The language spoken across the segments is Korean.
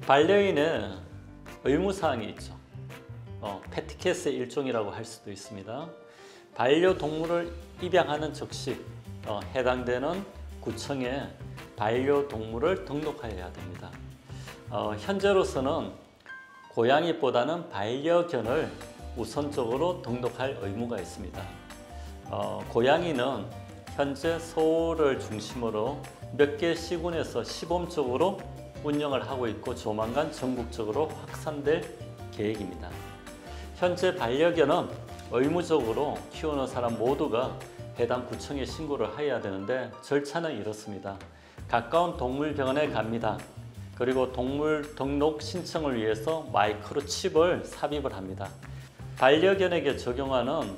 반려인의 의무사항이 있죠. 패티켓의 일종이라고 할 수도 있습니다. 반려동물을 입양하는 즉시 해당되는 구청에 반려동물을 등록하여야 됩니다. 현재로서는 고양이보다는 반려견을 우선적으로 등록할 의무가 있습니다. 고양이는 현재 서울을 중심으로 몇 개 시군에서 시범적으로 운영을 하고 있고 조만간 전국적으로 확산될 계획입니다. 현재 반려견은 의무적으로 키우는 사람 모두가 해당 구청에 신고를 해야 되는데 절차는 이렇습니다. 가까운 동물병원에 갑니다. 그리고 동물 등록 신청을 위해서 마이크로칩을 삽입을 합니다. 반려견에게 적용하는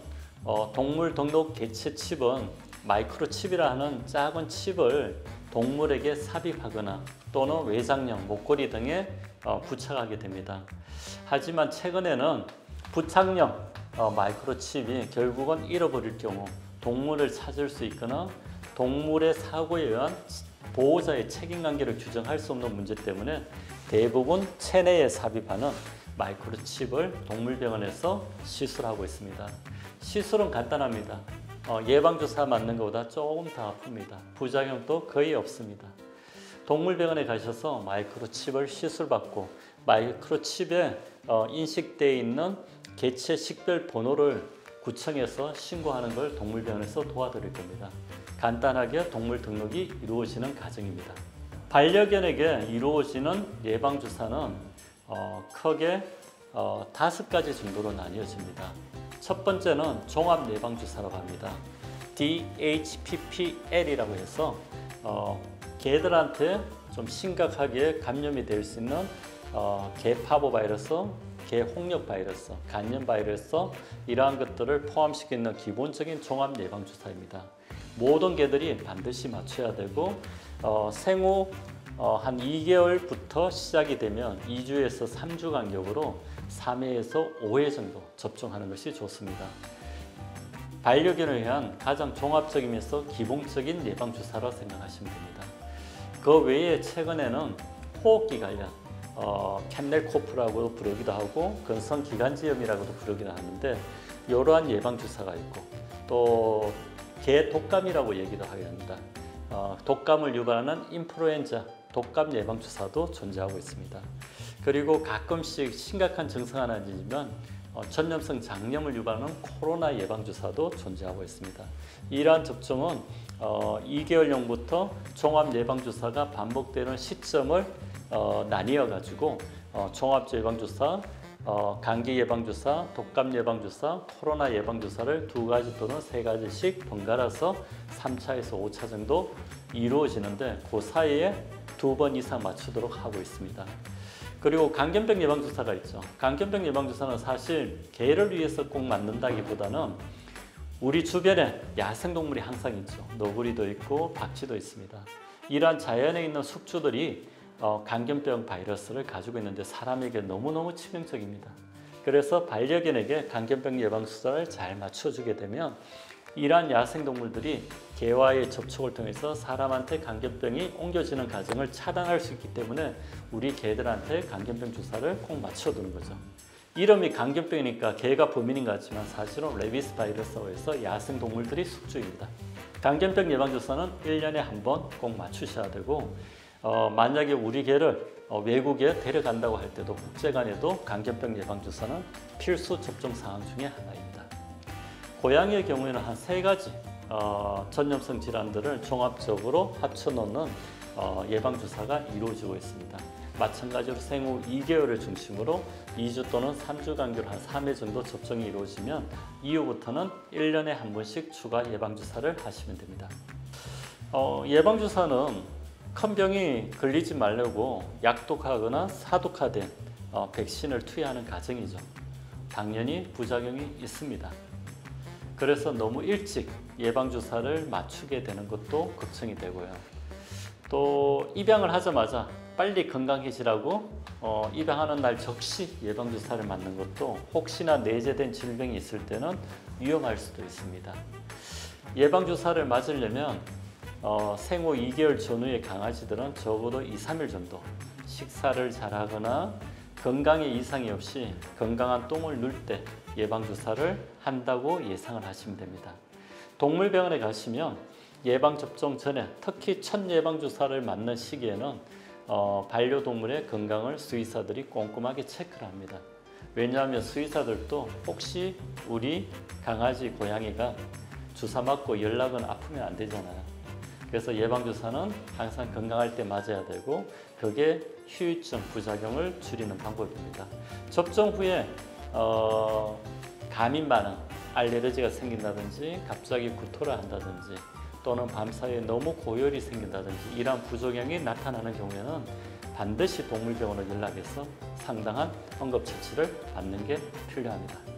동물 등록 개체 칩은 마이크로칩이라 하는 작은 칩을 동물에게 삽입하거나 또는 외장형, 목걸이 등에 부착하게 됩니다. 하지만 최근에는 부착형 마이크로칩이 결국은 잃어버릴 경우 동물을 찾을 수 있거나 동물의 사고에 의한 보호자의 책임관계를 규정할 수 없는 문제 때문에 대부분 체내에 삽입하는 마이크로칩을 동물병원에서 시술하고 있습니다. 시술은 간단합니다. 예방주사 맞는 것보다 조금 더 아픕니다. 부작용도 거의 없습니다. 동물병원에 가셔서 마이크로칩을 시술받고 마이크로칩에 인식되어 있는 개체 식별 번호를 구청에서 신고하는 걸 동물병원에서 도와드릴 겁니다. 간단하게 동물 등록이 이루어지는 과정입니다. 반려견에게 이루어지는 예방주사는 크게 5가지 정도로 나뉘어집니다. 첫 번째는 종합예방주사라고 합니다. DHPPL이라고 해서 개들한테 좀 심각하게 감염이 될 수 있는 개파보바이러스, 개홍역바이러스, 간염바이러스 이러한 것들을 포함시키는 기본적인 종합예방주사입니다. 모든 개들이 반드시 맞춰야 되고 생후 한 2개월부터 시작이 되면 2주에서 3주 간격으로 3회에서 5회 정도 접종하는 것이 좋습니다. 반려견을 위한 가장 종합적이면서 기본적인 예방주사라 생각하시면 됩니다. 그 외에 최근에는 호흡기 관련 캔넬코프라고 부르기도 하고 근성기관지염이라고도 부르기도 하는데 이러한 예방주사가 있고 또 개 독감이라고 얘기도 합니다. 독감을 유발하는 인플루엔자 독감 예방주사도 존재하고 있습니다. 그리고 가끔씩 심각한 증상은 아니지만 전염성 장염을 유발하는 코로나 예방주사도 존재하고 있습니다. 이러한 접종은 2개월령부터 종합예방주사가 반복되는 시점을 나뉘어 가지고 종합예방주사, 감기 예방주사, 독감 예방주사, 코로나 예방주사를 2가지 또는 3가지씩 번갈아서 3차에서 5차 정도 이루어지는데 그 사이에 2번 이상 맞추도록 하고 있습니다. 그리고 감염병 예방주사가 있죠. 감염병 예방주사는 사실 개를 위해서 꼭 맞는다기보다는 우리 주변에 야생동물이 항상 있죠. 너구리도 있고 박쥐도 있습니다. 이러한 자연에 있는 숙주들이 감염병 바이러스를 가지고 있는데 사람에게 너무너무 치명적입니다. 그래서 반려견에게 감염병 예방주사를 잘 맞춰주게 되면 이러한 야생동물들이 개와의 접촉을 통해서 사람한테 감염병이 옮겨지는 과정을 차단할 수 있기 때문에 우리 개들한테 감염병 주사를 꼭 맞춰두는 거죠. 이름이 감염병이니까 개가 범인인 것 같지만 사실은 레비스 바이러스라고 해서 야생동물들이 숙주입니다. 감염병 예방주사는 1년에 한 번 꼭 맞추셔야 되고 만약에 우리 개를 외국에 데려간다고 할 때도 국제간에도 감염병 예방주사는 필수 접종 사항 중에 하나입니다. 고양이의 경우에는 한 3가지 전염성 질환들을 종합적으로 합쳐놓는 예방주사가 이루어지고 있습니다. 마찬가지로 생후 2개월을 중심으로 2주 또는 3주 간격으로 한 3회 정도 접종이 이루어지면 이후부터는 1년에 한 번씩 추가 예방주사를 하시면 됩니다. 예방주사는 큰 병이 걸리지 말려고 약독하거나 사독화된 백신을 투여하는 과정이죠. 당연히 부작용이 있습니다. 그래서 너무 일찍 예방주사를 맞추게 되는 것도 걱정이 되고요. 또 입양을 하자마자 빨리 건강해지라고 입양하는 날 즉시 예방주사를 맞는 것도 혹시나 내재된 질병이 있을 때는 위험할 수도 있습니다. 예방주사를 맞으려면 생후 2개월 전후의 강아지들은 적어도 2, 3일 정도 식사를 잘하거나 건강에 이상이 없이 건강한 똥을 눌 때 예방주사를 한다고 예상을 하시면 됩니다. 동물병원에 가시면 예방접종 전에 특히 첫 예방주사를 맞는 시기에는 반려동물의 건강을 수의사들이 꼼꼼하게 체크를 합니다. 왜냐하면 수의사들도 혹시 우리 강아지, 고양이가 주사 맞고 연락은 아프면 안 되잖아요. 그래서 예방주사는 항상 건강할 때 맞아야 되고 그게 후유증, 부작용을 줄이는 방법입니다. 접종 후에 감인 반응, 알레르기가 생긴다든지 갑자기 구토를 한다든지 또는 밤사이에 너무 고열이 생긴다든지 이러한 부작용이 나타나는 경우에는 반드시 동물병원을 연락해서 상당한 응급처치를 받는 게 필요합니다.